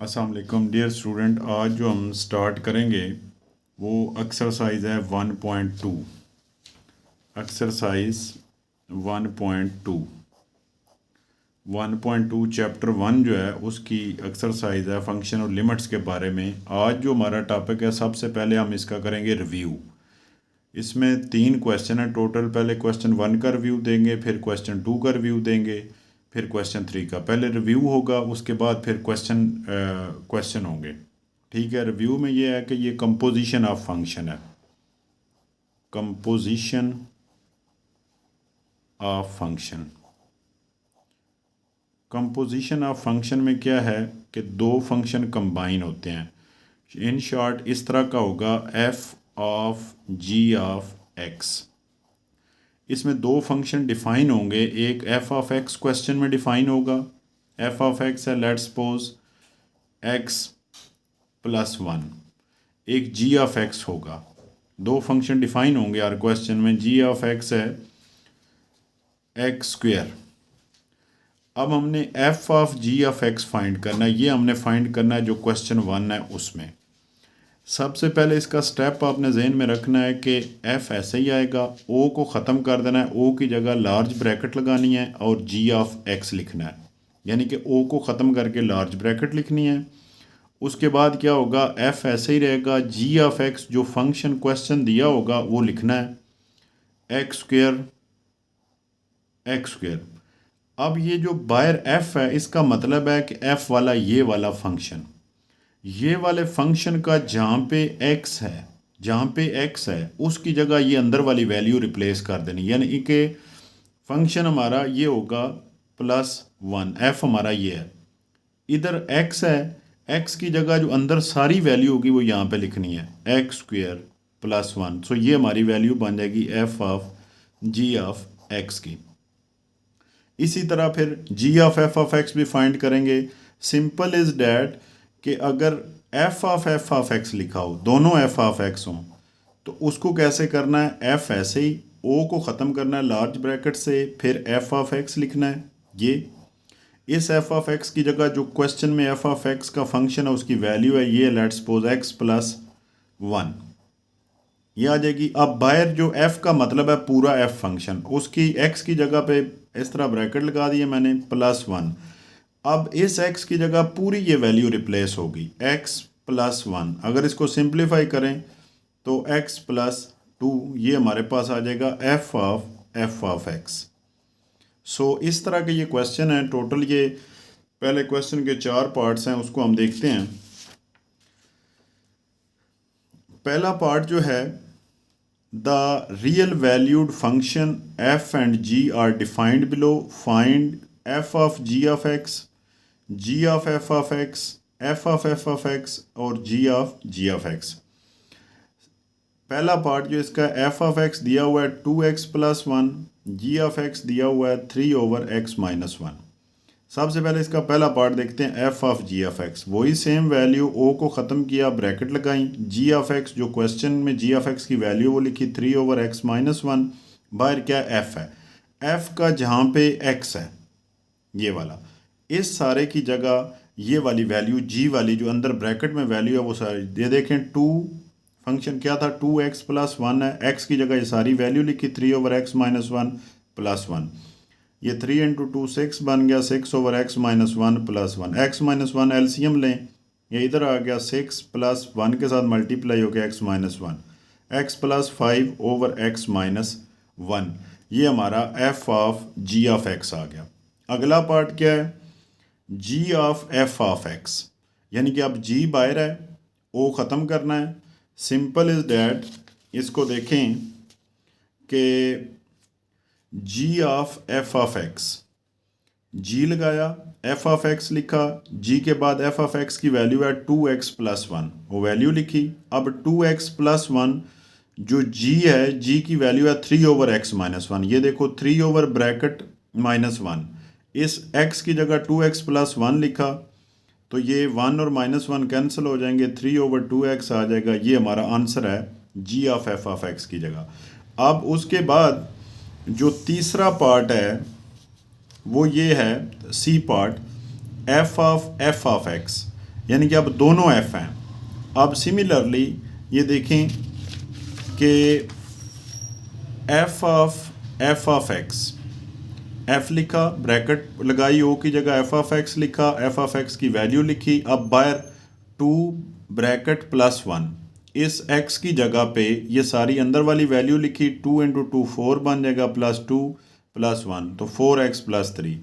अस्सलाम वालेकुम dear student. आज जो हम स्टार्ट करेंगे वो एक्सरसाइज है 1.2। एक्सरसाइज 1.2 1.2 चैप्टर 1 जो है उसकी एक्सरसाइज है फंक्शन और लिमिट्स के बारे में। आज जो हमारा टॉपिक है सबसे पहले हम इसका करेंगे रिव्यू। इसमें 3 क्वेश्चन है टोटल। पहले क्वेश्चन 1 का रिव्यू देंगे, फिर क्वेश्चन 2 का रिव्यू देंगे, फिर क्वेश्चन 3 का। पहले रिव्यू होगा, उसके बाद फिर क्वेश्चन होंगे। ठीक है। रिव्यू में ये है कि ये कंपोजिशन ऑफ फंक्शन है। Composition of function. Composition of function में क्या है कि 2 फंक्शन कंबाइन होते हैं। इन शॉर्ट इस तरह का होगा F of ji of X. इसमें 2 फंक्शन डिफाइन होंगे। एक एफ ऑफ एक्स क्वेश्चन में डिफाइन होगा। एफ ऑफ एक्स है लेट्स सपोज एक्स प्लस 1। एक जी ऑफ एक्स होगा। 2 फंक्शन डिफाइन होंगे हर क्वेश्चन में। जी ऑफ एक्स है एक्स स्क्वेयर। अब हमने F of ji of x find करना है। ये हमने फाइंड करना है जो क्वेश्चन 1 है उसमें। सबसे पहले इसका स्टेप आपने जहन में रखना है कि एफ ऐसे ही आएगा, ओ को ख़त्म कर देना है, ओ की जगह लार्ज ब्रैकेट लगानी है और जी ऑफ एक्स लिखना है। यानी कि ओ को ख़त्म करके लार्ज ब्रैकेट लिखनी है। उसके बाद क्या होगा, एफ ऐसे ही रहेगा। जी ऑफ एक्स जो फंक्शन क्वेश्चन दिया होगा वो लिखना है एक्स स्क्वेयर एक्स स्क्वेयर। अब ये जो बाहर एफ है इसका मतलब है कि एफ वाला ये वाला फंक्शन, ये वाले फंक्शन का जहाँ पे x है उसकी जगह ये अंदर वाली वैल्यू रिप्लेस कर देनी। यानी कि फंक्शन हमारा ये होगा +1। एफ हमारा ये है, इधर x है, x की जगह जो अंदर सारी वैल्यू होगी वो यहाँ पे लिखनी है एक्स स्क्वेयर +1। सो ये हमारी वैल्यू बन जाएगी F of ji of x की। इसी तरह फिर G of F of X भी फाइंड करेंगे। सिंपल इज डैट कि अगर एफ ऑफ एक्स लिखा हो, दोनों एफ ऑफ एक्स हों, तो उसको कैसे करना है, एफ ऐसे ही ओ को ख़त्म करना है लार्ज ब्रैकेट से, फिर एफ ऑफ एक्स लिखना है। ये इस एफ ऑफ एक्स की जगह जो क्वेश्चन में एफ ऑफ एक्स का फंक्शन है उसकी वैल्यू है ये लेट्स सपोज एक्स +1, ये आ जाएगी। अब बाहर जो एफ का मतलब है पूरा एफ फंक्शन, उसकी एक्स की जगह पे इस तरह ब्रैकेट लगा दिए मैंने +1। अब इस x की जगह पूरी ये वैल्यू रिप्लेस होगी x +1। अगर इसको सिंप्लीफाई करें तो x +2 ये हमारे पास आ जाएगा एफ ऑफ x। सो इस तरह के ये क्वेश्चन है टोटल। ये पहले क्वेश्चन के 4 पार्ट्स हैं, उसको हम देखते हैं। पहला पार्ट जो है, the real valued function f and g are defined below, find f of g of x, g of f of x, f of x और g ऑफ x। पहला पार्ट जो इसका f ऑफ x दिया हुआ है 2x + 1, g of x दिया हुआ है 3/x - 1। सबसे पहले इसका पहला पार्ट देखते हैं f of g of x। वही सेम वैल्यू o को ख़त्म किया, ब्रैकेट लगाई, g ऑफ x जो क्वेश्चन में g ऑफ x की वैल्यू वो लिखी 3/x - 1। बाहर क्या f है, f का जहाँ पे x है ये वाला, इस सारे की जगह ये वाली वैल्यू g वाली जो अंदर ब्रैकेट में वैल्यू है वो सारी, ये देखें 2 फंक्शन क्या था 2x + 1 है, x की जगह ये सारी वैल्यू लिखी 3/x - 1 + 1। ये 3 × 2 6 बन गया, 6/x - 1 + 1। x - 1 एलसीएम लें, ये इधर आ गया 6 + 1 के साथ मल्टीप्लाई हो गया x - 1, x + 5/x - 1। ये हमारा f of g of x आ गया। अगला पार्ट क्या है, g of f of x। यानी कि अब g बाहर है, o ख़त्म करना है। सिंपल इज डैट, इसको देखें कि g of f of x, g लगाया, f ऑफ x लिखा, g के बाद f ऑफ x की वैल्यू है 2x + 1, वो वैल्यू लिखी। अब 2x + 1 जो g है, g की वैल्यू है 3/x - 1। ये देखो 3/ब्रैकेट -1, इस x की जगह 2x + 1 लिखा तो ये 1 और -1 कैंसिल हो जाएंगे, 3/2x आ जाएगा। ये हमारा आंसर है g of f of x की जगह। अब उसके बाद जो तीसरा पार्ट है वो ये है C part, f of x। यानी कि अब दोनों एफ़ हैं। अब सिमिलरली ये देखें कि एफ ऑफ एक्स, एफ लिखा, ब्रैकेट लगाई, ओ की जगह एफ ऑफ एक्स लिखा, एफ ऑफ एक्स की वैल्यू लिखी। अब बाहर 2 ब्रैकेट +1, इस एक्स की जगह पे ये सारी अंदर वाली वैल्यू लिखी। 2 × 2 4 बन जाएगा, +2 +1 तो 4x + 3।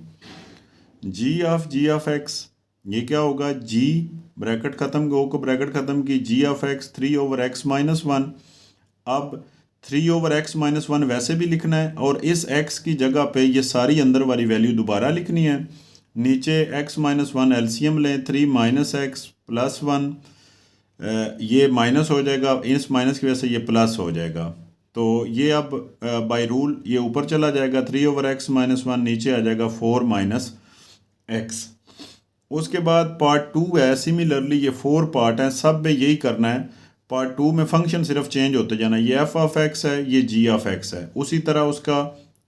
जी ऑफ एक्स ये क्या होगा, जी ब्रैकेट ख़त्म, ओ को ब्रैकेट ख़त्म की, जी ऑफ एक्स 3/x - 1। अब 3/x - 1 वैसे भी लिखना है और इस x की जगह पे ये सारी अंदर वाली वैल्यू दोबारा लिखनी है। नीचे x - 1 एलसीएम लें, 3 - x + 1, ये माइनस हो जाएगा, इस माइनस की वजह से ये प्लस हो जाएगा। तो ये अब बाय रूल ये ऊपर चला जाएगा, 3/x - 1 नीचे आ जाएगा 4 - x। उसके बाद पार्ट 2 है, सिमिलरली ये 4 पार्ट हैं, सब में यही करना है। पार्ट 2 में फंक्शन सिर्फ चेंज होते जाना, ये एफ ऑफ एक्स है, ये जी ऑफ एक्स है। उसी तरह उसका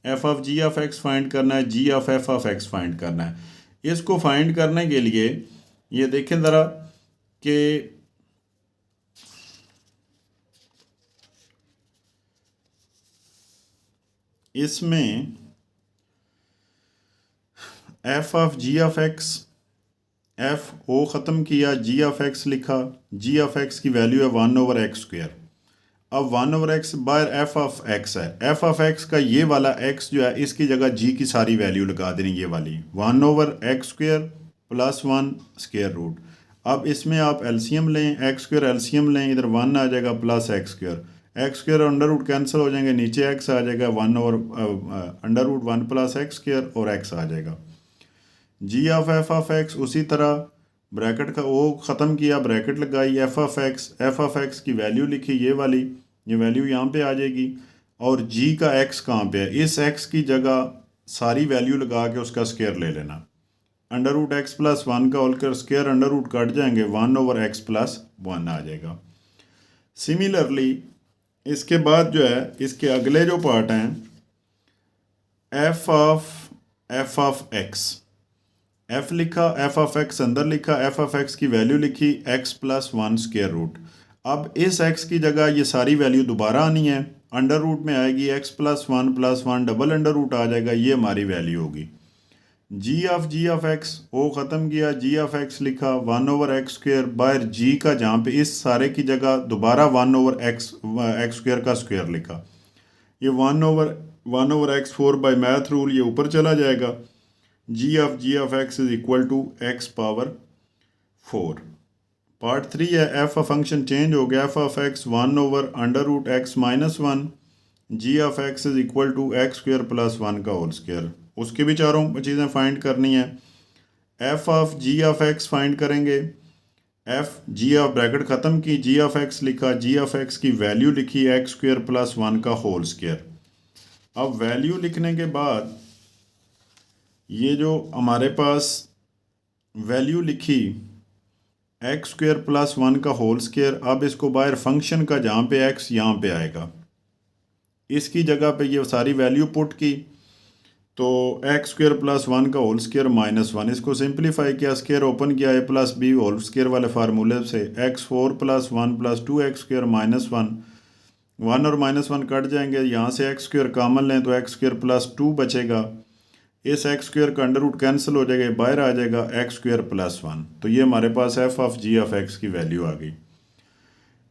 F of ji of x find करना है, G of F of x find करना है। इसको फाइंड करने के लिए ये देखें ज़रा कि इसमें F of ji of x, F O ख़त्म किया, जी ऑफ एक्स लिखा, जी ऑफ एक्स की वैल्यू है 1/x²। अब 1/x बाहर एफ ऑफ एक्स है, एफ ऑफ एक्स का ये वाला x जो है इसकी जगह जी की सारी वैल्यू लगा देनी, ये वाली 1/x² + 1 √ अब इसमें आप एलसीएम लें, x² एलसीएम लें, इधर 1 आ जाएगा +x², x² और अंडर रूट कैंसिल हो जाएंगे, नीचे x आ जाएगा, 1/√1 + x² और x आ जाएगा। जी ऑफ एफ ऑफ एक्स उसी तरह ब्रैकेट का ओ ख़त्म किया, ब्रैकेट लगाई, एफ ऑफ एक्स की वैल्यू लिखी, ये वाली, ये वैल्यू यहाँ पे आ जाएगी। और जी का एक्स कहाँ पे है, इस एक्स की जगह सारी वैल्यू लगा के उसका स्क्वायर ले लेना। अंडर रूट x + 1 का whole square, under root cut जाएंगे, 1/x + 1 आ जाएगा। सिमिलरली इसके बाद जो है इसके अगले जो पार्ट हैं, एफ ऑफ एक्स, एफ लिखा, एफ ऑफ एक्स अंदर लिखा, एफ ऑफ एक्स की वैल्यू लिखी, x + 1 √ अब इस x की जगह ये सारी वैल्यू दोबारा आनी है, अंडर रूट में आएगी, x + 1 + 1 डबल अंडर रूट आ जाएगा, ये हमारी वैल्यू होगी। जी ऑफ एक्स ओ ख़त्म किया, जी ऑफ एक्स लिखा, 1/x², बाहर जी का जहाँ पे इस सारे की जगह दोबारा 1/x² का स्क्वायर लिखा, ये 1/x 4 मैथ रूल ये ऊपर चला जाएगा। जी ऑफ एक्स = x⁴। पार्ट 3 है, एफ फंक्शन चेंज हो गया, f of x 1/√x - 1, g of x = x² + 1 का होल स्क्वायर। उसकी भी चारों चीज़ें फाइंड करनी है। F of ji of x find करेंगे, एफ जी ऑफ ब्रैकेट ख़त्म की, जी ऑफ एक्स लिखा, जी ऑफ एक्स की वैल्यू लिखी, x² + 1 का होल स्क्वायर। अब वैल्यू लिखने के बाद ये जो हमारे पास वैल्यू लिखी x² + 1 का होल स्क्वायर, अब इसको बाहर फंक्शन का जहाँ पे x यहाँ पे आएगा, इसकी जगह पे ये सारी वैल्यू पुट की, तो x² + 1 का होल स्क्वायर -1, इसको सिंप्लीफाई किया, स्क्वायर ओपन किया, a + b होल स्क्वायर वाले फार्मूले से, x4 + 1 + 2x² -1, 1 और -1 कट जाएंगे, यहाँ से x² कॉमन लें तो x² + 2 बचेगा, इस x² का अंडर रूट कैंसिल हो जाएगा, बाहर आ जाएगा x² + 1। तो ये हमारे पास F of ji of x की वैल्यू आ गई।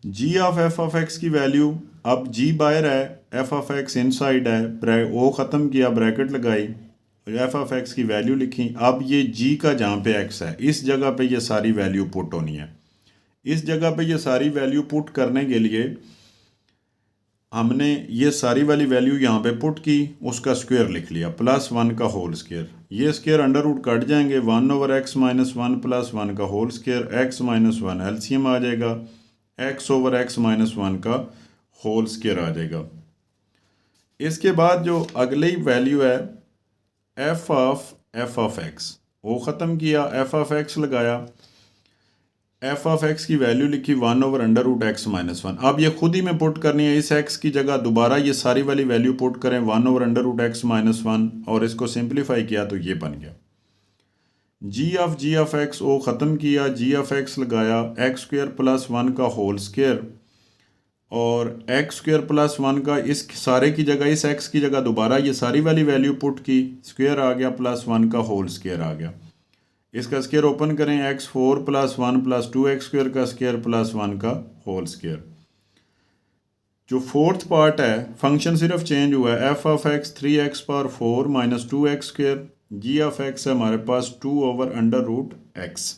G of F of x की वैल्यू, अब जी बाहर है, एफ ऑफ एक्स इनसाइड है, ओ ख़त्म किया, ब्रैकेट लगाई, एफ ऑफ एक्स की वैल्यू लिखी। अब ये जी का जहाँ पे एक्स है इस जगह पे ये सारी वैल्यू पुट होनी है। इस जगह पे ये सारी वैल्यू पुट करने के लिए हमने ये सारी वाली वैल्यू यहाँ पे पुट की, उसका स्क्वायर लिख लिया, +1 का होल स्क्वायर, ये स्क्वायर अंडर रूट कट जाएंगे, 1/x - 1 + 1 का होल स्क्वायर, x - 1 एलसीएम आ जाएगा, x/x - 1 का होल स्क्वायर आ जाएगा। इसके बाद जो अगली वैल्यू है एफ ऑफ एक्स, वो ख़त्म किया, एफ ऑफ एक्स लगाया, एफ ऑफ एक्स की वैल्यू लिखी 1/√x - 1। अब ये खुद ही में पुट करनी है, इस x की जगह दोबारा ये सारी वाली वैल्यू पुट करें, 1/√x - 1, और इसको सिंप्लीफाई किया तो ये बन गया। जी ऑफ एक्स वो ख़त्म किया, जी ऑफ एक्स लगाया एक्स स्क्वेयर प्लस वन का होल स्क्वेयर, और एक्स स्क्वेयर प्लस वन का इस सारे की जगह, इस एक्स की जगह दोबारा ये सारी वाली वैल्यू पुट की, स्क्वेयर आ गया प्लस वन का होल स्क्वेयर आ गया। इसका स्क्वेयर ओपन करें, x four plus one plus two x square का स्क्वेयर प्लस वन का होल स्क्वेयर। जो फोर्थ पार्ट है फंक्शन सिर्फ चेंज हुआ है, F of x 3x⁴ minus 2x square, g of x है हमारे पास 2/√x।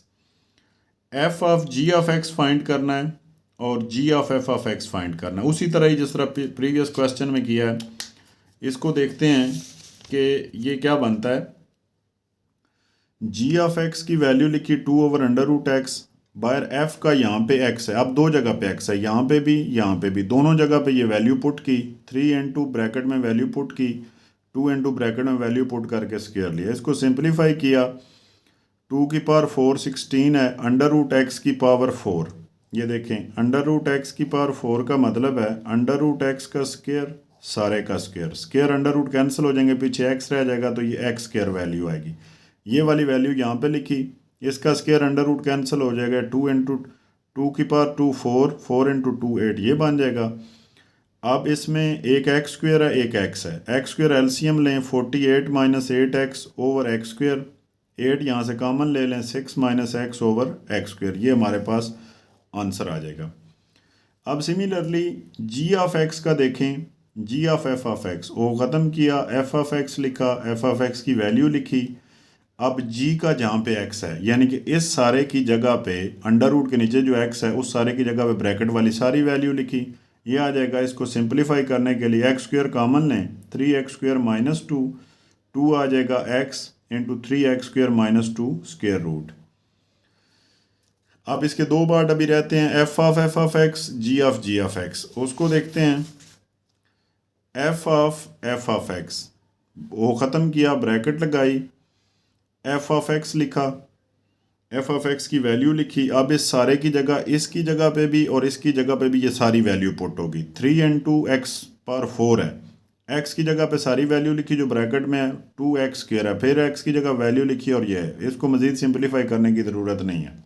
F of ji of x find करना है और g of F of x find करना है, उसी तरह ही जिस तरह प्रीवियस क्वेश्चन में किया है। इसको देखते हैं कि ये क्या बनता है। जी ऑफ एक्स की वैल्यू लिखी 2/√x, बाहर एफ का यहाँ पे x है, अब दो जगह पे x है, यहाँ पे भी, दोनों जगह पे ये वैल्यू पुट की, 3 इंटू ब्रैकेट में वैल्यू पुट की, 2 इंटू ब्रैकेट में वैल्यू पुट करके स्क्वायर लिया। इसको सिंप्लीफाई किया, 2 की पावर 4 16 है, √x की पावर 4, ये देखें √x की पावर 4 का मतलब है √x का स्क्वायर सारे का square, square under root cancel हो जाएंगे, पीछे x रह जाएगा तो ये x स्क्वायर वैल्यू आएगी। ये वाली वैल्यू यहाँ पे लिखी, इसका स्क्वायर अंडर रूट कैंसिल हो जाएगा, 2 इंटू 2 की पावर 2 4, 4 इंटू 2 8, ये बन जाएगा। अब इसमें एक एक्स स्क्वेयर है एक एक्स है, एक्स स्क्वेयर एलसीएम लें 48 minus 8x over x square, 8 यहाँ से कॉमन ले लें 6 minus x over x square, ये हमारे पास आंसर आ जाएगा। अब सिमिलरली जी ऑफ एक्स का देखें, जी ऑफ एफ ऑफ एक्स वो ख़त्म किया, एफ ऑफ एक्स लिखा, एफ ऑफ एक्स की वैल्यू लिखी। अब g का जहाँ पे x है, यानी कि इस सारे की जगह पे अंडर रूट के नीचे जो x है उस सारे की जगह पे ब्रैकेट वाली सारी वैल्यू लिखी, ये आ जाएगा। इसको सिंप्लीफाई करने के लिए एक्स स्क्वेयर कॉमन लें, 3x² माइनस 2, 2 आ जाएगा x into 3x² minus 2 square root. अब इसके दो पार्ट अभी रहते हैं, f of x, g of x. उसको देखते हैं, एफ ऑफ एक्स वो ख़त्म किया, ब्रैकेट लगाई, एफ ऑफ एक्स लिखा, एफ ऑफ एक्स की वैल्यू लिखी। अब इस सारे की जगह इसकी जगह पे भी और इसकी जगह पे भी ये सारी वैल्यू पुट होगी, 3 इंटू एक्स पावर 4 है, एक्स की जगह पे सारी वैल्यू लिखी जो ब्रैकेट में है, 2x स्क्वेयर है, फिर एक्स की जगह वैल्यू लिखी और ये है। इसको मज़ीद सिंप्लीफाई करने की ज़रूरत नहीं है।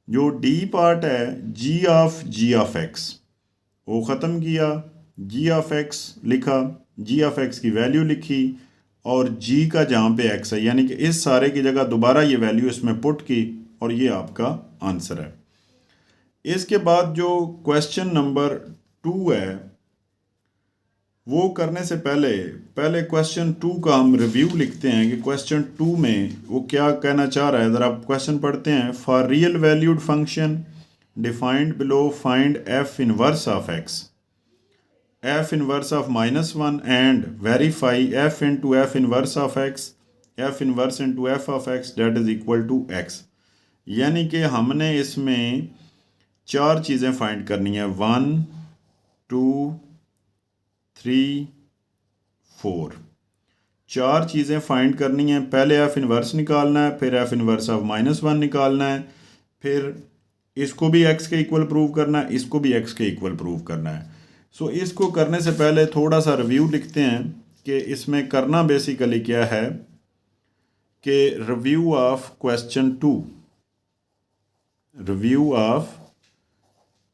जो डी पार्ट है जी ऑफ एक्स वो ख़त्म किया, जी ऑफ एक्स लिखा, जी ऑफ एक्स की वैल्यू लिखी और g का जहाँ पे x है, यानी कि इस सारे की जगह दोबारा ये वैल्यू इसमें पुट की और ये आपका आंसर है। इसके बाद जो क्वेश्चन नंबर 2 है वो करने से पहले क्वेश्चन 2 का हम रिव्यू लिखते हैं कि क्वेश्चन 2 में वो क्या कहना चाह रहा है। ज़रा आप क्वेश्चन पढ़ते हैं। For real valued function defined below find F inverse of x, f inverse of -1 and verify f into f inverse of x, f inverse into f of x that is equal to x। यानी कि हमने इसमें चार चीज़ें find करनी है, 1 2 3 4, चार चीज़ें फाइंड करनी है। पहले f इनवर्स निकालना है, फिर f इनवर्स ऑफ -1 निकालना है, फिर इसको भी x के इक्वल प्रूव करना है, इसको भी x के इक्वल प्रूव करना है। सो इसको करने से पहले थोड़ा सा रिव्यू लिखते हैं कि इसमें करना बेसिकली क्या है कि review of question 2, review of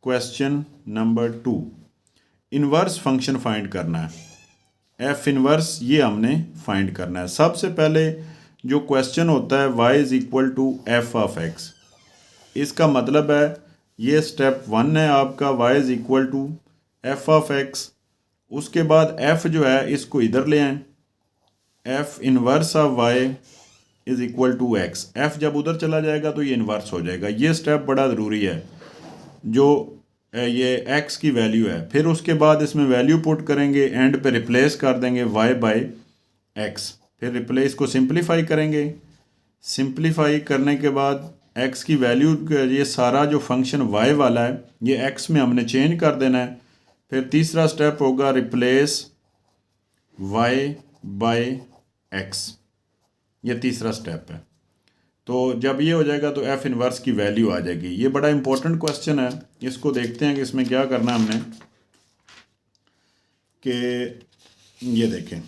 question number 2, inverse function find करना है, एफ इनवर्स ये हमने फाइंड करना है। सबसे पहले जो क्वेश्चन होता है y is equal to f of x, इसका मतलब है ये स्टेप 1 है आपका, y is equal to f of x. उसके बाद f जो है इसको इधर ले आएँ, f inverse of y is equal to x, f जब उधर चला जाएगा तो ये इन्वर्स हो जाएगा। ये स्टेप बड़ा ज़रूरी है, जो ये x की वैल्यू है। फिर उसके बाद इसमें वैल्यू पुट करेंगे, एंड पे रिप्लेस कर देंगे y बाय x, फिर रिप्लेस को सिंप्लीफाई करेंगे, सिंप्लीफाई करने के बाद x की वैल्यू, ये सारा जो फंक्शन y वाला है ये x में हमने चेंज कर देना है। फिर तीसरा स्टेप होगा रिप्लेस y बाय x, ये तीसरा स्टेप है। तो जब ये हो जाएगा तो f इनवर्स की वैल्यू आ जाएगी। ये बड़ा इंपॉर्टेंट क्वेश्चन है, इसको देखते हैं कि इसमें क्या करना है हमने। कि ये देखें,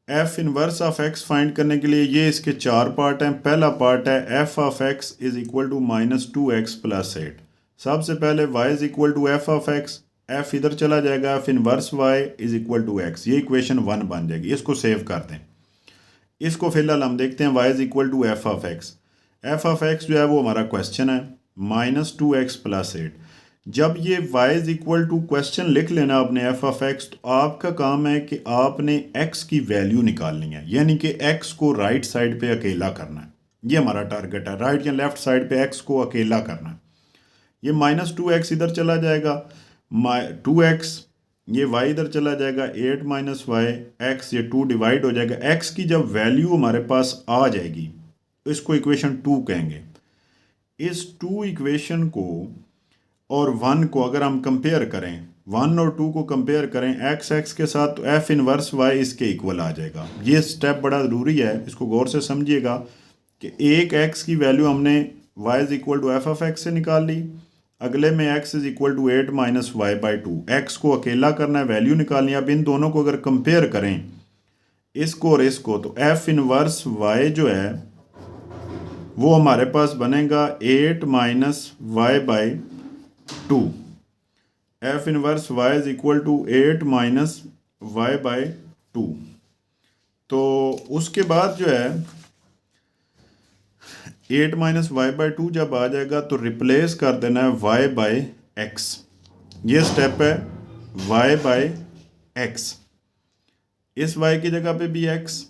F inverse of x find करने के लिए ये इसके चार पार्ट हैं। पहला पार्ट है F of x is equal to -2x+8। सबसे पहले y is equal to f of x, f इधर चला जाएगा, f inverse y is equal to x, ये इक्वेशन 1 बन जाएगी। इसको सेव कर दें। इसको फिलहाल हम देखते हैं y is equal to f of x. F of x जो है वो हमारा क्वेश्चन है -2x+8। जब ये y is equal to question लिख लेना आपने एफ ऑफ एक्स, तो आपका काम है कि आपने x की वैल्यू निकालनी है, यानी कि x को राइट साइड पे अकेला करना है। ये हमारा टारगेट है, राइट या लेफ्ट साइड पे x को अकेला करना है। ये -2x इधर चला जाएगा, 2x, ये y इधर चला जाएगा, 8 - y x, ये 2 डिवाइड हो जाएगा। x की जब वैल्यू हमारे पास आ जाएगी इसको इक्वेशन 2 कहेंगे। इस 2 इक्वेशन को और 1 को अगर हम कंपेयर करें, 1 और 2 को कंपेयर करें x के साथ, तो एफ इनवर्स y इसके इक्वल आ जाएगा। ये स्टेप बड़ा ज़रूरी है, इसको गौर से समझिएगा कि एक x की वैल्यू हमने y is equal to f of x से निकाल ली, अगले में x is equal to 8 - y/2, x को अकेला करना है, वैल्यू निकालनी है। अब इन दोनों को अगर कंपेयर करें, इसको और इसको, तो एफ इनवर्स y जो है वो हमारे पास बनेगा 8 - y/2। F inverse y is equal to 8 - y/2। तो उसके बाद जो है 8 - y/2 जब आ जाएगा तो रिप्लेस कर देना है y/x। ये स्टेप है y/x। इस y की जगह पे भी x,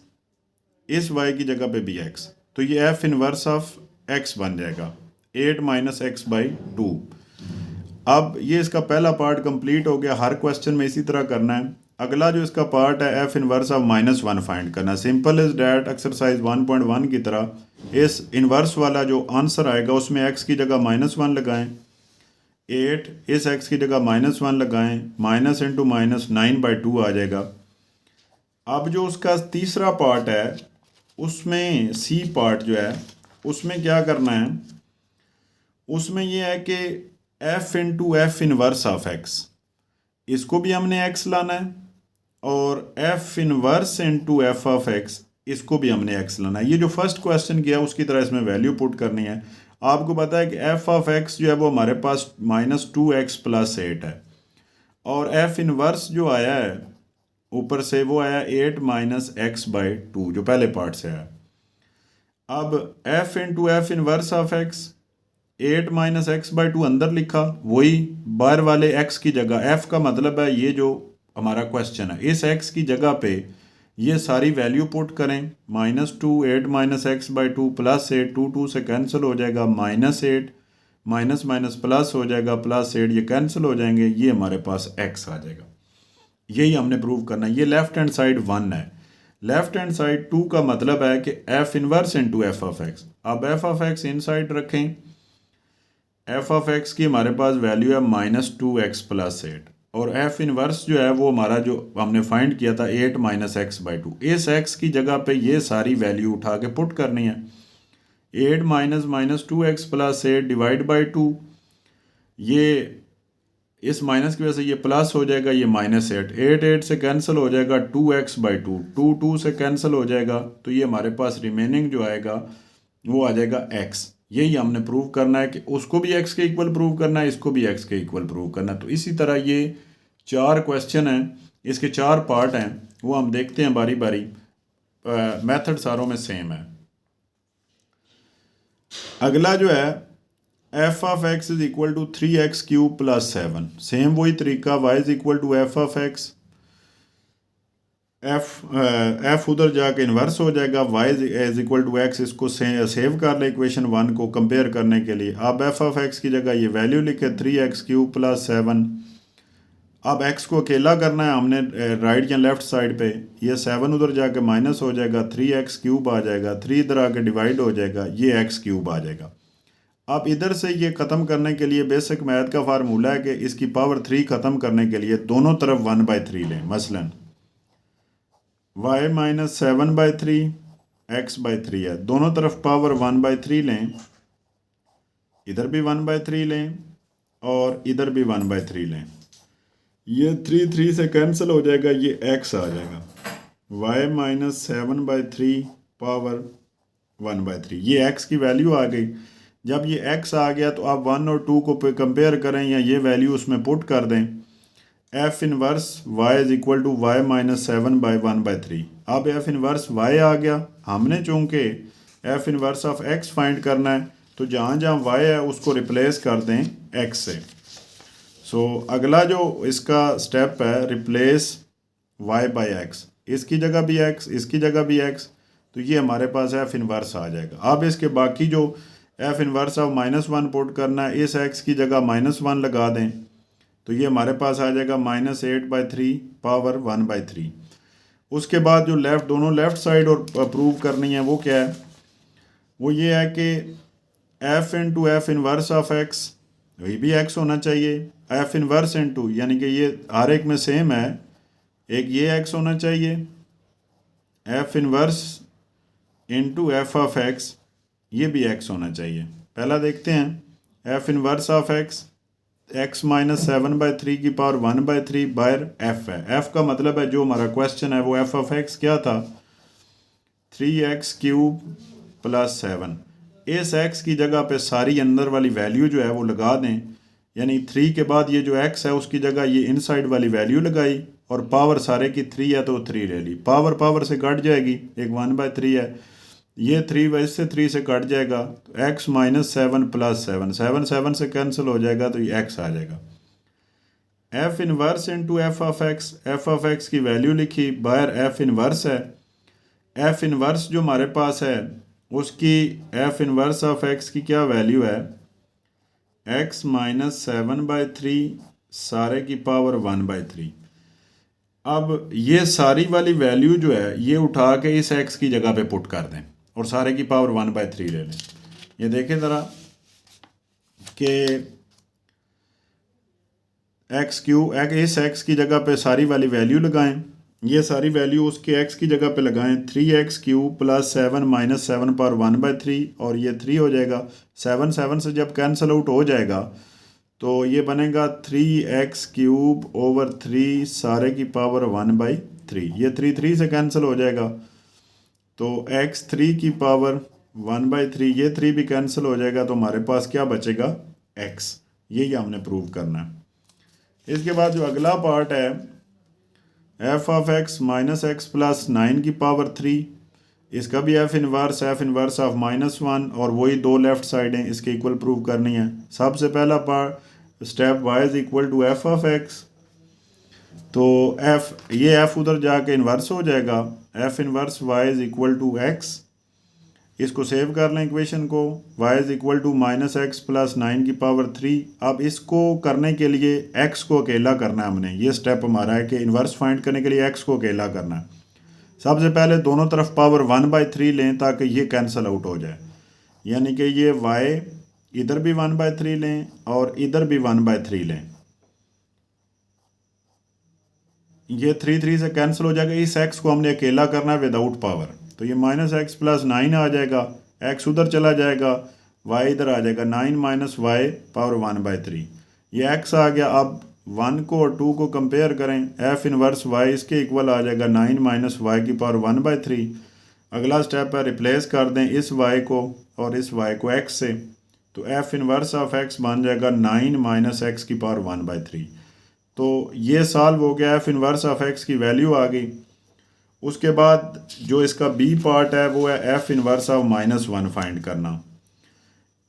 इस y की जगह पे भी x, तो ये एफ इनवर्स ऑफ x बन जाएगा 8 - x/2। अब ये इसका पहला पार्ट कंप्लीट हो गया। हर क्वेश्चन में इसी तरह करना है। अगला जो इसका पार्ट है एफ इनवर्स ऑफ -1 फाइंड करना। सिंपल इज डैट एक्सरसाइज 1.1 की तरह इस इनवर्स वाला जो आंसर आएगा उसमें x की जगह -1 लगाएं, 8 इस x की जगह -1 लगाएं, माइनस इंटू माइनस 9/2 आ जाएगा। अब जो उसका तीसरा पार्ट है उसमें सी पार्ट जो है उसमें क्या करना है, उसमें यह है कि F into F inverse of x, इसको भी हमने x लाना है, और F inverse into F of x, इसको भी हमने x लाना है। ये जो फर्स्ट क्वेश्चन किया उसकी तरह इसमें वैल्यू पुट करनी है। आपको पता है कि एफ ऑफ एक्स जो है वो हमारे पास -2x+8 है, और एफ इनवर्स जो आया है ऊपर से वो आया 8 - x/2 जो पहले पार्ट से आया। अब f into F inverse of x, 8 - x/2 अंदर लिखा, वही बाहर वाले x की जगह, f का मतलब है ये जो हमारा क्वेश्चन है, इस x की जगह पे ये सारी वैल्यू पुट करें। -2 8 - x/2 +8, 2 2 से कैंसिल हो जाएगा, -8 माइनस माइनस प्लस हो जाएगा, +8 ये कैंसिल हो जाएंगे, ये हमारे पास x आ जाएगा। यही हमने प्रूव करना है। ये लेफ्ट हैंड साइड 1 है, लेफ्ट हैंड साइड 2 का मतलब है कि F inverse into F of x. अब F of X inside रखें, एफ ऑफ एक्स की हमारे पास वैल्यू है -2x+8, और एफ इनवर्स जो है वो हमारा जो हमने फाइंड किया था 8 - x/2, इस x की जगह पे ये सारी वैल्यू उठा के पुट करनी है। 8 - -2x+8 डिवाइड बाई 2, ये इस माइनस की वजह से ये प्लस हो जाएगा, ये -8, 8 से कैंसिल हो जाएगा, 2x/2, 2 2 से कैंसिल हो जाएगा, तो ये हमारे पास रिमेनिंग जो आएगा वो आ जाएगा x। यही हमने प्रूव करना है कि उसको भी x के इक्वल प्रूव करना है, इसको भी x के इक्वल प्रूव करना है। तो इसी तरह ये 4 क्वेश्चन हैं, इसके 4 पार्ट हैं, वो हम देखते हैं बारी बारी। मेथड सारों में सेम है। अगला जो है F of x is equal to 3x³ + 7, same वही तरीका, y is equal to f of x, f उधर जाके इन्वर्स हो जाएगा, y is equal to x, इसको सेव कर ले इक्वेशन 1 को कंपेयर करने के लिए। अब एफ ऑफ एक्स की जगह ये वैल्यू लिखे 3x³ + 7। अब x को अकेला करना है हमने राइट या लेफ्ट साइड पे, ये 7 उधर जाके माइनस हो जाएगा, 3x³ आ जाएगा, 3 इधर आके डिवाइड हो जाएगा, ये x³ आ जाएगा। अब इधर से ये ख़त्म करने के लिए बेसिक मैथ का फार्मूला है कि इसकी पावर 3 ख़त्म करने के लिए दोनों तरफ 1/3 लें। मसलन y - 7/3 x/3 है, दोनों तरफ पावर 1/3 लें, इधर भी 1/3 लें और इधर भी 1/3 लें, ये 3 3 से कैंसिल हो जाएगा, ये x आ जाएगा। y माइनस 7/3 पावर 1/3, ये x की वैल्यू आ गई। जब ये x आ गया तो आप 1 और 2 को कंपेयर करें या ये वैल्यू उसमें पुट कर दें। f inverse y is equal to y minus 7/1/3। अब f इनवर्स y आ गया, हमने चूंकि f inverse of x find करना है तो जहाँ जहाँ y है उसको रिप्लेस कर दें x से। सो अगला जो इसका स्टेप है, रिप्लेस y बाई x, इसकी जगह भी x, इसकी जगह भी x, तो ये हमारे पास f इनवर्स आ जाएगा। अब इसके बाकी जो f इनवर्स ऑफ -1 पुट करना है, इस x की जगह -1 लगा दें तो ये हमारे पास आ जाएगा -8/3 पावर 1/3। उसके बाद जो दोनों लेफ़्ट साइड और प्रूव करनी है वो क्या है, वो ये है कि f into F inverse of x, वही भी x होना चाहिए, f इनवर्स इंटू, यानी कि ये हर एक में सेम है, एक ये x होना चाहिए, f inverse into F of x, ये भी x होना चाहिए। पहला देखते हैं, f inverse of x minus 7/3 की पावर 1/3 बायर f है। f का मतलब है, जो हमारा क्वेश्चन है वो f ऑफ x क्या था, 3x³ प्लस 7। इस x की जगह पे सारी अंदर वाली वैल्यू जो है वो लगा दें, यानी 3 के बाद ये जो x है उसकी जगह ये इनसाइड वाली वैल्यू लगाई और पावर सारे की 3 है तो 3 ले ली, पावर पावर से कट जाएगी, एक 1/3 है, ये 3 वैसे 3 से कट जाएगा तो x माइनस 7 प्लस 7, 7 से कैंसिल हो जाएगा तो ये x आ जाएगा। f inverse into F of x की वैल्यू लिखी बायर f इनवर्स है। f इनवर्स जो हमारे पास है उसकी f इनवर्स ऑफ x की क्या वैल्यू है, x माइनस 7/3 सारे की पावर 1/3। अब ये सारी वाली वैल्यू जो है ये उठा के इस x की जगह पे पुट कर दें और सारे की पावर 1/3 ले लें। ये देखें ज़रा कि इस x की जगह पे सारी वाली वैल्यू लगाएं, ये सारी वैल्यू उसके x की जगह पे लगाएं, 3x³ प्लस 7 माइनस 7 पावर 1/3 और ये 3 हो जाएगा। 7 से जब कैंसिल आउट हो जाएगा तो ये बनेगा 3x³ ओवर 3 सारे की पावर 1/3, ये 3 से कैंसिल हो जाएगा तो x3 की पावर 1/3, ये 3 भी कैंसिल हो जाएगा तो हमारे पास क्या बचेगा, x। यही हमने प्रूव करना है। इसके बाद जो अगला पार्ट है, f of x minus x plus 9 की पावर 3, इसका भी f इनवर्स ऑफ -1 और वही दो लेफ्ट साइड हैं, इसके इक्वल प्रूव करनी है। सबसे पहला part step y is equal to f of x, तो ये f उधर जाके इन्वर्स हो जाएगा, f inverse y is equal to x, इसको सेव कर लें इक्वेशन को, y is equal to -x plus 9 की पावर 3। अब इसको करने के लिए x को अकेला करना है हमने, ये स्टेप हमारा है कि इन्वर्स फाइंड करने के लिए x को अकेला करना है। सबसे पहले दोनों तरफ पावर 1/3 लें ताकि ये कैंसिल आउट हो जाए, यानी कि ये y इधर भी 1/3 लें और इधर भी 1/3 लें, ये 3 से कैंसिल हो जाएगा। इस x को हमने अकेला करना है विदाउट पावर, तो ये -x प्लस 9 आ जाएगा, x उधर चला जाएगा, y इधर आ जाएगा, 9 माइनस y पावर 1/3, ये x आ गया। अब 1 को और 2 को कंपेयर करें, f इनवर्स y इसके इक्वल आ जाएगा 9 माइनस y की पावर 1/3। अगला स्टेप है, रिप्लेस कर दें इस y को और इस y को x से, तो f इनवर्स ऑफ x बन जाएगा 9 माइनस x की पावर 1/3। तो ये सॉल्व हो गया, f इनवर्स ऑफ x की वैल्यू आ गई। उसके बाद जो इसका b पार्ट है वो है f इनवर्स ऑफ -1 फाइंड करना।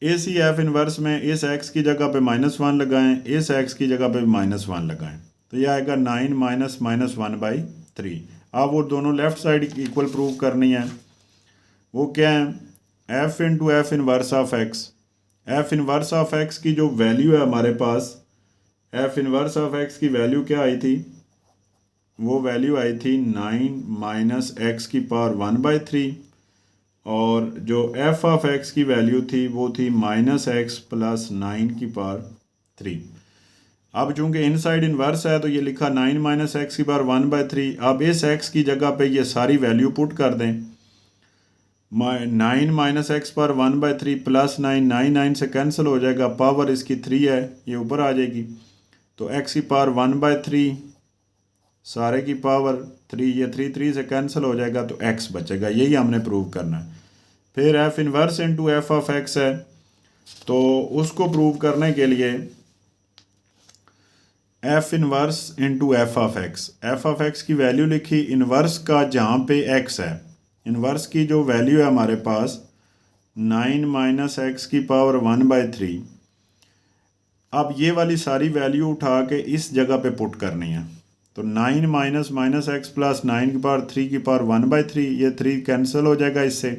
इसी f इनवर्स में इस x की जगह पे -1 लगाएं, इस x की जगह पे -1 लगाएं, तो ये आएगा 9 माइनस -1/3। अब वो दोनों लेफ़्ट साइड इक्वल प्रूव करनी है, वो क्या है, f into F inverse of x, f inverse of x की जो वैल्यू है हमारे पास, f इनवर्स ऑफ x की वैल्यू क्या आई थी, वो वैल्यू आई थी 9 माइनस x की पावर 1/3 और जो f ऑफ x की वैल्यू थी वो थी -x प्लस 9 की पावर 3। अब चूंकि इनसाइड इन्वर्स है तो ये लिखा 9 माइनस x की पावर 1/3। अब इस x की जगह पे ये सारी वैल्यू पुट कर दें, 9 माइनस एक्स पर 1/3 प्लस 9 से कैंसिल हो जाएगा, पावर इसकी 3 है, ये ऊपर आ जाएगी, तो x की पावर 1/3 सारे की पावर 3, ये 3 3 से कैंसिल हो जाएगा तो x बचेगा। यही हमने प्रूव करना है। फिर f inverse into F of x है, तो उसको प्रूव करने के लिए f inverse into F of x की वैल्यू लिखी, इनवर्स का जहाँ पे x है, इनवर्स की जो वैल्यू है हमारे पास 9 माइनस एक्स की पावर 1/3। अब ये वाली सारी वैल्यू उठा के इस जगह पे पुट करनी है, तो 9 माइनस माइनस एक्स प्लस 9 की पावर 3 की पावर 1/3, ये 3 कैंसिल हो जाएगा इससे,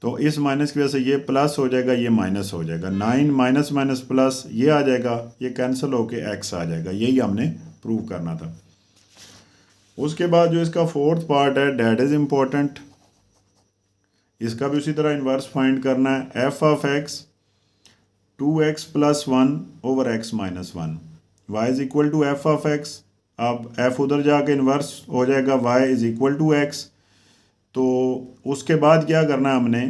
तो इस माइनस की वजह से ये प्लस हो जाएगा, ये माइनस हो जाएगा, 9 माइनस माइनस प्लस ये आ जाएगा, ये कैंसिल होके x आ जाएगा। यही हमने प्रूव करना था। उसके बाद जो इसका फोर्थ पार्ट है डैट इज़ इम्पोर्टेंट, इसका भी उसी तरह इन्वर्स फाइंड करना है। F of x 2x plus 1 over x minus 1, y is equal to f of x. अब f उधर जाके इन्वर्स हो जाएगा, y is equal to x। तो उसके बाद क्या करना है हमने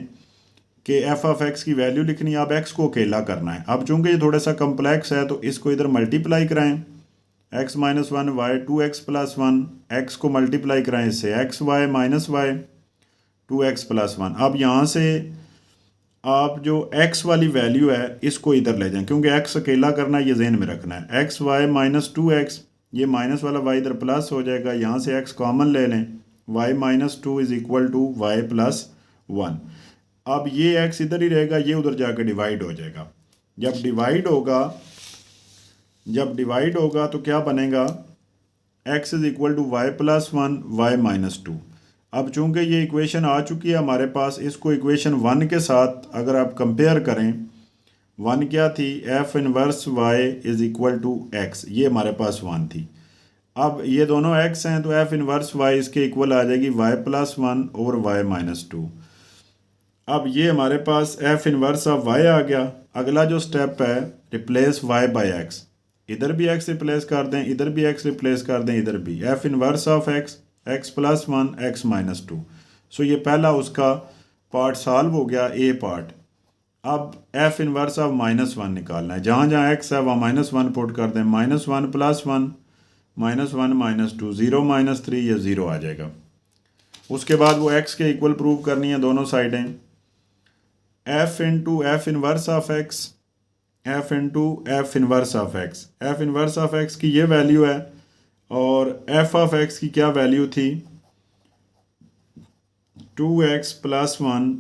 कि एफ ऑफ एक्स की वैल्यू लिखनी है, अब x को अकेला करना है। अब चूंकि ये थोड़ा सा कम्प्लेक्स है तो इसको इधर मल्टीप्लाई कराएं, x minus 1 y 2x plus 1, x को मल्टीप्लाई कराएं इससे x y minus y 2x plus 1। अब यहाँ से आप जो x वाली वैल्यू है इसको इधर ले जाएं, क्योंकि x अकेला करना है, ये जहन में रखना है। x y माइनस 2x, ये माइनस वाला y इधर प्लस हो जाएगा, यहाँ से x कॉमन ले लें, y minus 2 is equal to y plus 1। अब ये x इधर ही रहेगा, ये उधर जाकर डिवाइड हो जाएगा। जब डिवाइड होगा तो क्या बनेगा, x is equal to y plus 1 y minus 2। अब चूंकि ये इक्वेशन आ चुकी है हमारे पास, इसको इक्वेशन 1 के साथ अगर आप कंपेयर करें, 1 क्या थी, f inverse y is equal to x, ये हमारे पास 1 थी। अब ये दोनों x हैं तो एफ इनवर्स y इसके इक्वल आ जाएगी y plus 1 over y minus 2। अब ये हमारे पास एफ इनवर्स ऑफ y आ गया। अगला जो स्टेप है, रिप्लेस y बाय x, इधर भी x रिप्लेस कर दें, इधर भी x रिप्लेस कर दें, इधर भी F inverse of x plus 1 x minus 2। सो ये पहला उसका पार्ट सॉल्व हो गया, ए पार्ट। अब एफ इनवर्स ऑफ माइनस 1 निकालना है, जहाँ जहाँ x है वहाँ माइनस 1 पुट कर दें, minus 1 plus 1 minus 1 minus 2, 0 minus 3, ये 0 आ जाएगा। उसके बाद वो x के इक्वल प्रूव करनी है दोनों साइडें, f into F inverse of x, f into F inverse of x। F inverse of x की ये वैल्यू है और f ऑफ x की क्या वैल्यू थी, 2x plus 1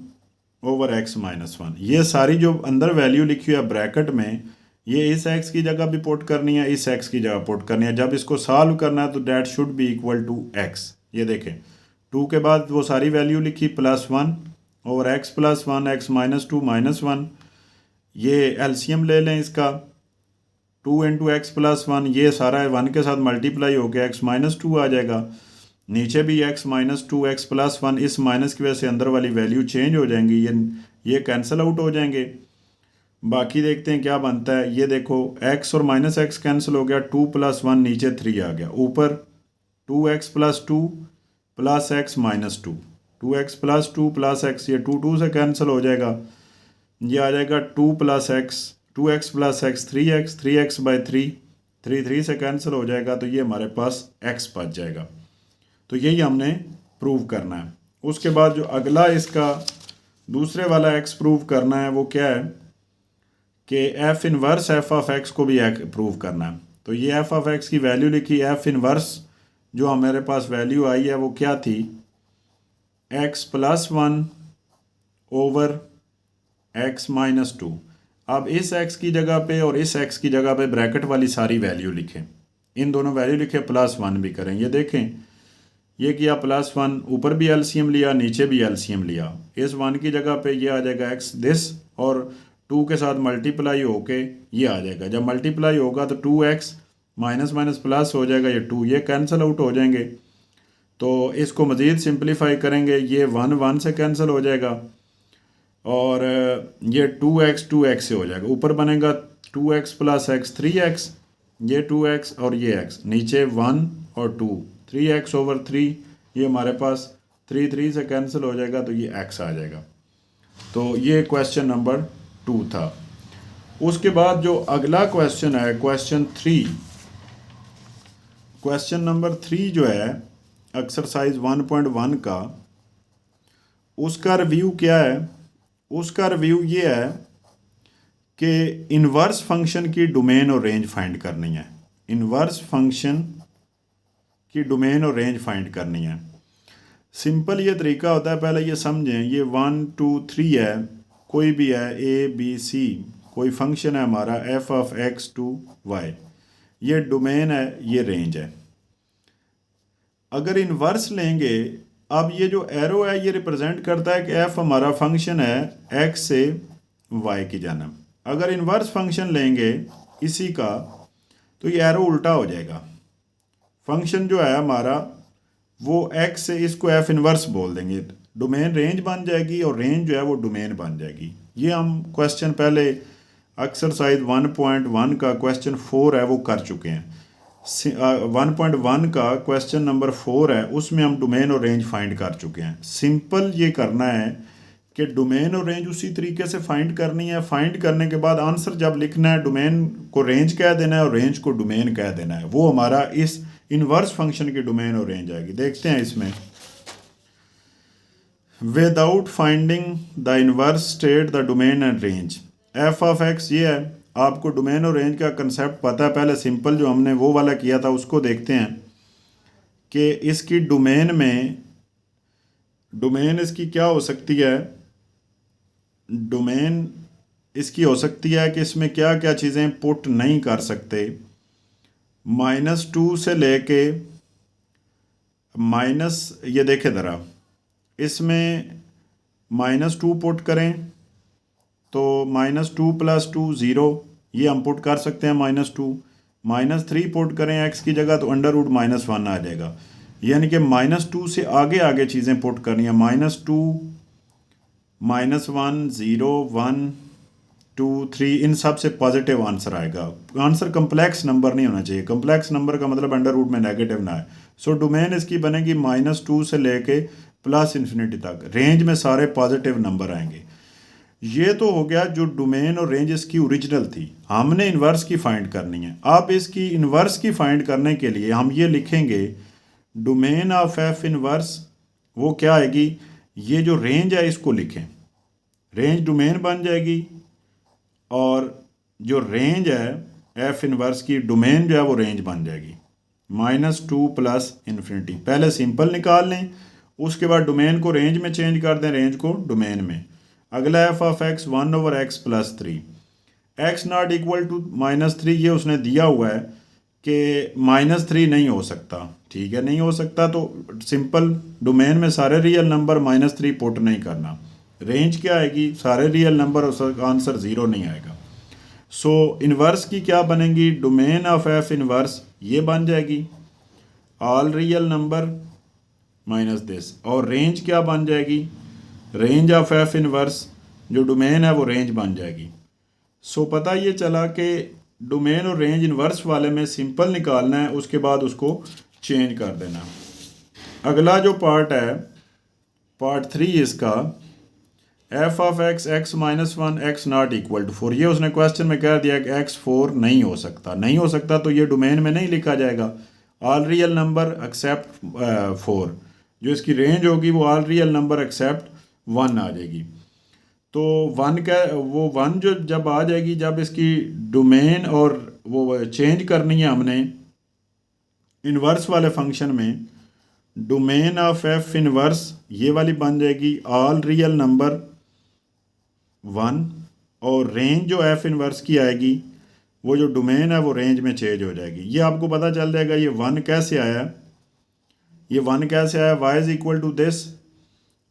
over x minus 1। ये सारी जो अंदर वैल्यू लिखी है ब्रैकेट में, ये इस x की जगह भी पुट करनी है, इस x की जगह पुट करनी है। जब इसको सॉल्व करना है तो that should be equal to x। ये देखें, 2 के बाद वो सारी वैल्यू लिखी, plus 1 over x plus 1 x minus 2 minus 1। ये एलसीएम ले लें इसका, 2 इंटू एक्स प्लस 1, ये सारा 1 के साथ मल्टीप्लाई हो गया, x माइनस 2 आ जाएगा। नीचे भी x माइनस 2 x प्लस 1, इस माइनस की वजह से अंदर वाली वैल्यू चेंज हो जाएंगी, ये कैंसिल आउट हो जाएंगे। बाकी देखते हैं क्या बनता है। ये देखो, x और माइनस x कैंसिल हो गया, 2 प्लस 1 नीचे 3 आ गया, ऊपर 2x plus 2 plus x minus 2, 2x plus 2 plus x, ये 2 2 से कैंसिल हो जाएगा, ये आ जाएगा 2 plus x, 2x plus x 3x, 3x by 3, 3 3 से कैंसिल हो जाएगा, तो ये हमारे पास x बच जाएगा। तो यही हमने प्रूव करना है। उसके बाद जो अगला इसका दूसरे वाला x प्रूव करना है वो क्या है कि f inverse f of x को भी प्रूव करना है। तो ये f ऑफ x की वैल्यू लिखी, f इनवर्स जो हमारे पास वैल्यू आई है वो क्या थी, x plus 1 over x minus 2। अब इस x की जगह पे और इस x की जगह पे ब्रैकेट वाली सारी वैल्यू लिखें, इन दोनों वैल्यू लिखे, प्लस 1 भी करें। ये देखें, ये किया प्लस 1, ऊपर भी एलसीएम लिया, नीचे भी एलसीएम लिया, इस 1 की जगह पे ये आ जाएगा x दिस, और 2 के साथ मल्टीप्लाई होके ये आ जाएगा। जब मल्टीप्लाई होगा तो 2x माइनस माइनस प्लस हो जाएगा, ये 2 ये कैंसिल आउट हो जाएंगे। तो इसको मज़ीद सिंप्लीफाई करेंगे, ये 1 1 से कैंसिल हो जाएगा और ये 2x से हो जाएगा। ऊपर बनेगा 2x प्लस x 3x, ये 2x और ये x, नीचे 1 और 2, 3x ओवर 3, ये हमारे पास 3 3 से कैंसिल हो जाएगा, तो ये x आ जाएगा। तो ये क्वेश्चन नंबर 2 था। उसके बाद जो अगला क्वेश्चन है, क्वेश्चन 3, क्वेश्चन नंबर 3 जो है एक्सरसाइज 1.1 का, उसका रिव्यू क्या है? उसका रिव्यू ये है कि इन्वर्स फंक्शन की डोमेन और रेंज फाइंड करनी है। इन्वर्स फंक्शन की डोमेन और रेंज फाइंड करनी है। सिंपल ये तरीका होता है, पहले ये समझें, ये 1 2 3 है, कोई भी है ए बी सी, कोई फंक्शन है हमारा f of x to y, ये डोमेन है, ये रेंज है। अगर इन्वर्स लेंगे, अब ये जो एरो है ये रिप्रेजेंट करता है कि एफ हमारा फंक्शन है एक्स से वाई की जानब। अगर इन्वर्स फंक्शन लेंगे इसी का तो ये एरो उल्टा हो जाएगा। फंक्शन जो है हमारा वो एक्स से, इसको एफ इन्वर्स बोल देंगे, डोमेन रेंज बन जाएगी और रेंज जो है वो डोमेन बन जाएगी। ये हम क्वेश्चन पहले एक्सरसाइज 1.1 का क्वेश्चन 4 है वो कर चुके हैं। 1.1 का क्वेश्चन नंबर 4 है, उसमें हम डोमेन और रेंज फाइंड कर चुके हैं। सिंपल ये करना है कि डोमेन और रेंज उसी तरीके से फाइंड करनी है। फाइंड करने के बाद आंसर जब लिखना है, डोमेन को रेंज कह देना है और रेंज को डोमेन कह देना है। वो हमारा इस इन्वर्स फंक्शन की डोमेन और रेंज आएगी। देखते हैं इसमें, without finding the inverse state the domain and range. F of x ये है, आपको डोमेन और रेंज का कंसेप्ट पता है। पहले सिंपल जो हमने वो वाला किया था उसको देखते हैं कि इसकी डोमेन में, डोमेन इसकी क्या हो सकती है। डोमेन इसकी हो सकती है कि इसमें क्या क्या चीज़ें पुट नहीं कर सकते। -2 से लेके माइनस, ये देखें ज़रा, इसमें -2 पुट करें तो -2 + 2 0, ये हम पुट कर सकते हैं -2। -3 पुट करें x की जगह तो √-1 आ जाएगा। यानी कि -2 से आगे आगे चीज़ें पुट करनी है। -2 -1 0 1 2 3, इन सब से पॉजिटिव आंसर आएगा। आंसर कम्प्लेक्स नंबर नहीं होना चाहिए। कम्प्लेक्स नंबर का मतलब अंडर रूट में नेगेटिव ना है। सो डोमेन इसकी बनेगी -2 से लेके +∞ तक। रेंज में सारे पॉजिटिव नंबर आएंगे। ये तो हो गया जो डोमेन और रेंज इसकी ओरिजिनल थी। हमने इन्वर्स की फाइंड करनी है। अब इसकी इन्वर्स की फाइंड करने के लिए हम ये लिखेंगे, डोमेन ऑफ एफ इन्वर्स वो क्या आएगी, ये जो रेंज है इसको लिखें, रेंज डोमेन बन जाएगी और जो रेंज है एफ इन्वर्स की, डोमेन जो है वो रेंज बन जाएगी। -2 +∞। पहले सिंपल निकाल लें, उसके बाद डोमेन को रेंज में चेंज कर दें, रेंज को डोमेन में। अगला f of x 1/x + 3, x not equal to -3, ये उसने दिया हुआ है कि -3 नहीं हो सकता। ठीक है, नहीं हो सकता तो सिंपल डोमेन में सारे रियल नंबर -3 पुट नहीं करना। रेंज क्या आएगी, सारे रियल नंबर, उसका आंसर 0 नहीं आएगा। सो इन्वर्स की क्या बनेगी, डोमेन ऑफ एफ इन्वर्स ये बन जाएगी all real number minus this, और रेंज क्या बन जाएगी, रेंज ऑफ एफ इन्वर्स जो डोमेन है वो रेंज बन जाएगी। सो पता ये चला कि डोमेन और रेंज इन्वर्स वाले में सिंपल निकालना है, उसके बाद उसको चेंज कर देना। अगला जो पार्ट है, पार्ट 3 इसका, f of x x-1 x not equal to 4, ये उसने क्वेश्चन में कह दिया कि x 4 नहीं हो सकता। नहीं हो सकता तो ये डोमेन में नहीं लिखा जाएगा। ऑल रियल नंबर एक्सेप्ट 4, जो इसकी रेंज होगी वो ऑल रियल नंबर एक्सेप्ट 1 आ जाएगी। तो 1 का वो 1 जो जब आ जाएगी, जब इसकी डोमेन और वो चेंज करनी है हमने इन्वर्स वाले फंक्शन में, डोमेन ऑफ एफ इन्वर्स ये वाली बन जाएगी ऑल रियल नंबर 1, और रेंज जो एफ इन्वर्स की आएगी वो जो डोमेन है वो रेंज में चेंज हो जाएगी। ये आपको पता चल जाएगा ये 1 कैसे आया, ये 1 कैसे आया, y is equal to this,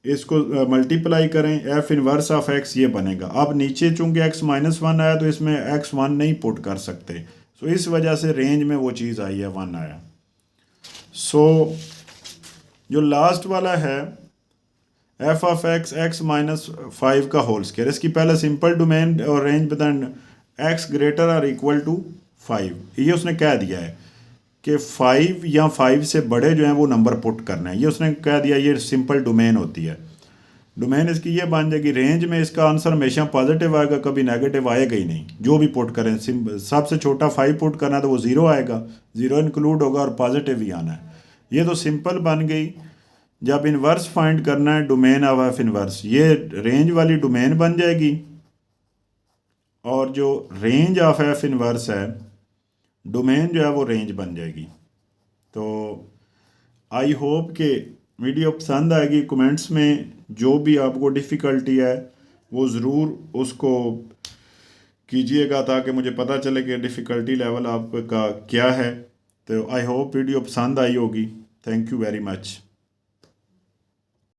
इसको मल्टीप्लाई करें, एफ इन्वर्स ऑफ एक्स ये बनेगा। अब नीचे चूंकि x-1 आया तो इसमें x1 नहीं पुट कर सकते, सो इस वजह से रेंज में वो चीज़ आई है, 1 आया। सो जो लास्ट वाला है एफ ऑफ एक्स x-5 का होल स्क्वायर, इसकी पहले सिंपल डोमेन और रेंज बताएं, x ग्रेटर और इक्वल टू 5, ये उसने कह दिया है कि 5 या 5 से बड़े जो हैं वो नंबर पुट करना है। ये उसने कह दिया, ये सिंपल डोमेन होती है। डोमेन इसकी ये बन जाएगी, रेंज में इसका आंसर हमेशा पॉजिटिव आएगा, कभी नेगेटिव आएगा ही नहीं। जो भी पुट करें, सबसे छोटा 5 पुट करना है तो वो 0 आएगा, 0 इंक्लूड होगा और पॉजिटिव ही आना है। ये तो सिंपल बन गई। जब इन्वर्स फाइंड करना है डोमेन ऑफ एफ इन्वर्स, ये रेंज वाली डोमेन बन जाएगी और जो रेंज ऑफ एफ इन्वर्स है डोमेन जो है वो रेंज बन जाएगी। तो आई होप कि वीडियो पसंद आएगी। कमेंट्स में जो भी आपको डिफ़िकल्टी है वो ज़रूर उसको कीजिएगा ताकि मुझे पता चले कि डिफ़िकल्टी लेवल आपका क्या है। तो आई होप वीडियो पसंद आई होगी। Thank you very much.